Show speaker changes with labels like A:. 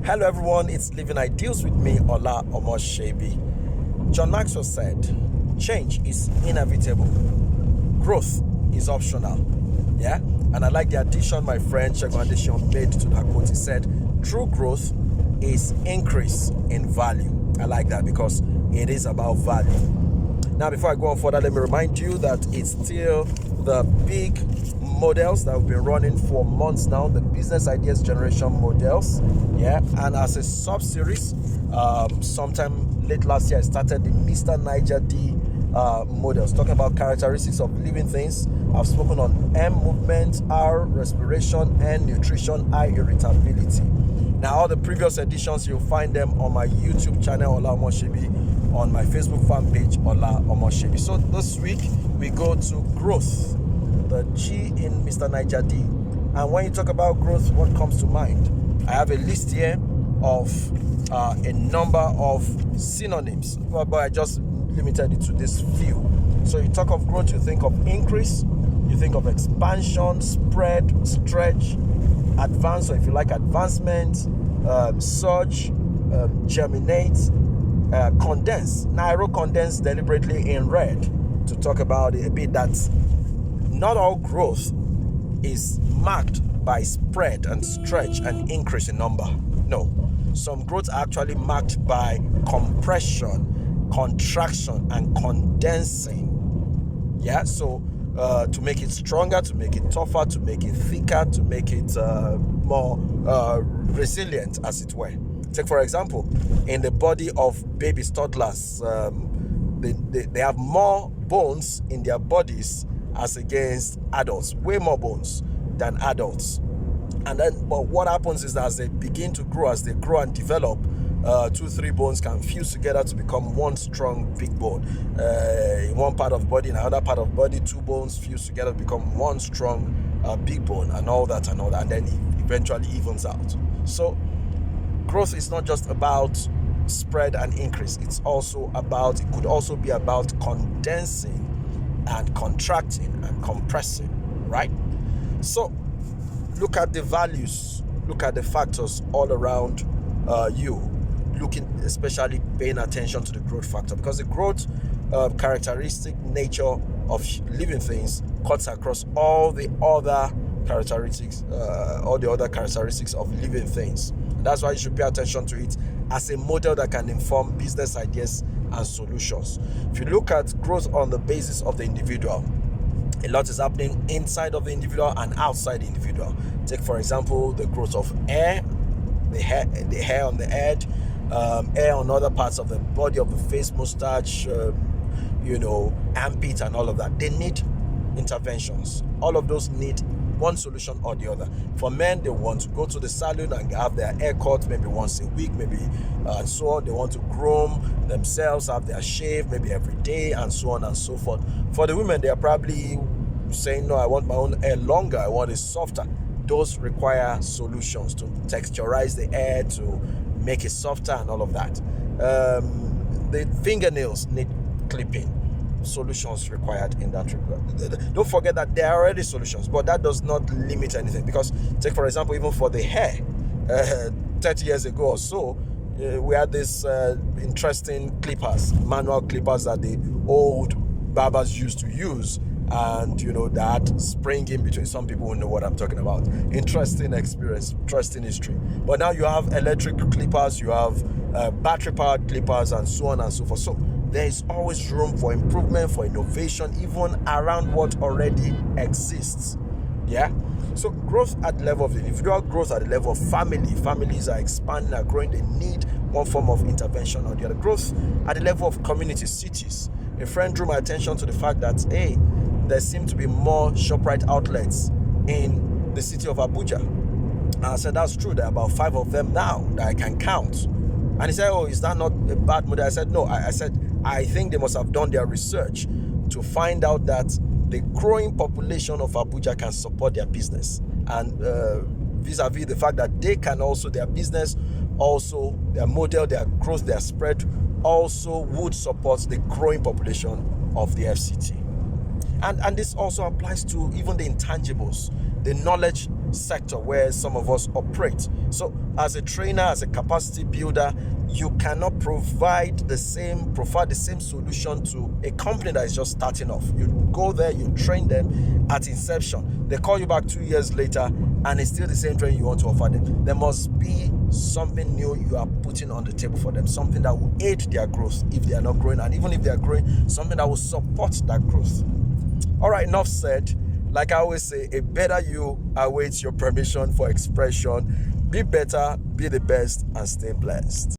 A: Hello everyone, it's Living Ideals with me, Ola OMOSEBI. John Maxwell said, change is inevitable, growth is optional. Yeah, and I like the addition my friend Segun Adesiyan made to that quote. He said, true growth is increase in value. I like that because it is about value. Now, before I go on further, let me remind you that it's still the big models that we've been running for months now, the business ideas generation models. Yeah, and as a sub-series, sometime late last year, I started the Mr. Niger D models, talking about characteristics of living things. I've spoken on M, movement, R, respiration, N, nutrition, I, irritability. Now, all the previous editions, you'll find them on my YouTube channel, Ola OMOSEBI, on my Facebook fan page, Ola OMOSEBI. So this week, we go to growth, the G in Mr. Niger D. And when you talk about growth, what comes to mind? I have a list here of a number of synonyms, but I just limited it to this few. So you talk of growth, you think of increase, you think of expansion, spread, stretch, advance, or if you like, advancement, surge, germinate, condense. Now I wrote condense deliberately in red to talk about it a bit. That not all growth is marked by spread and stretch and increase in number. No, some growth are actually marked by compression, contraction, and condensing. Yeah, so to make it stronger, to make it tougher, to make it thicker, to make it more resilient, as it were. Take, for example, in the body of babies, toddlers, they have more bones in their bodies as against adults, way more bones than adults. And then, but what happens is that as they begin to grow, as they grow and develop, 2-3 bones can fuse together to become one strong big bone. In one part of the body, in another part of the body, 2 bones fuse together to become one strong big bone, and all that, and then it eventually evens out. So growth is not just about spread and increase. It's also about, it could also be about condensing and contracting and compressing, right? So look at the values, look at the factors all around you, looking, especially paying attention to the growth factor, because the growth characteristic nature of living things cuts across all the other characteristics of living things. And that's why you should pay attention to it as a model that can inform business ideas and solutions. If you look at growth on the basis of the individual, a lot is happening inside of the individual and outside the individual. Take, for example, the growth of hair, the hair on the head, hair on other parts of the body, of the face, mustache, armpit, and all of that. They need interventions. All of those need one solution or the other. For men, they want to go to the salon and have their hair cut maybe once a week, maybe and so on. They want to groom themselves, have their shave maybe every day, and so on and so forth. For the women, they are probably saying, no, I want my own hair longer, I want it softer. Those require solutions to texturize the hair, to make it softer, and all of that. The fingernails need clipping. Solutions required in that regard. Don't forget that there are already solutions, but that does not limit anything, because take, for example, even for the hair, 30 years ago or so, we had this interesting clippers, manual clippers that the old barbers used to use, and that spring in between. Some people will know what I'm talking about. Interesting experience, interesting history. But now you have electric clippers, you have battery powered clippers, and so on and so forth. So there is always room for improvement, for innovation, even around what already exists. Yeah. So growth at the level of the individual, growth at the level of family. Families are expanding, are growing. They need one form of intervention or the other. Growth at the level of communities, cities. A friend drew my attention to the fact that, hey, there seem to be more ShopRite outlets in the city of Abuja. And I said, that's true. There are about 5 of them now that I can count. And he said, oh, is that not a bad model? I said, no. I said, I think they must have done their research to find out that the growing population of Abuja can support their business. And vis-a-vis the fact that they can also, their business, also their model, their growth, their spread, also would support the growing population of the FCT. And this also applies to even the intangibles, the knowledge sector where some of us operate. So as a trainer, as a capacity builder, you cannot provide the same solution to a company that is just starting off. You go there, you train them at inception. They call you back 2 years later and it's still the same training you want to offer them. There must be something new you are putting on the table for them, something that will aid their growth if they are not growing, and even if they are growing, something that will support that growth. All right, enough said. Like I always say, a better you awaits your permission for expression. Be better, be the best, and stay blessed.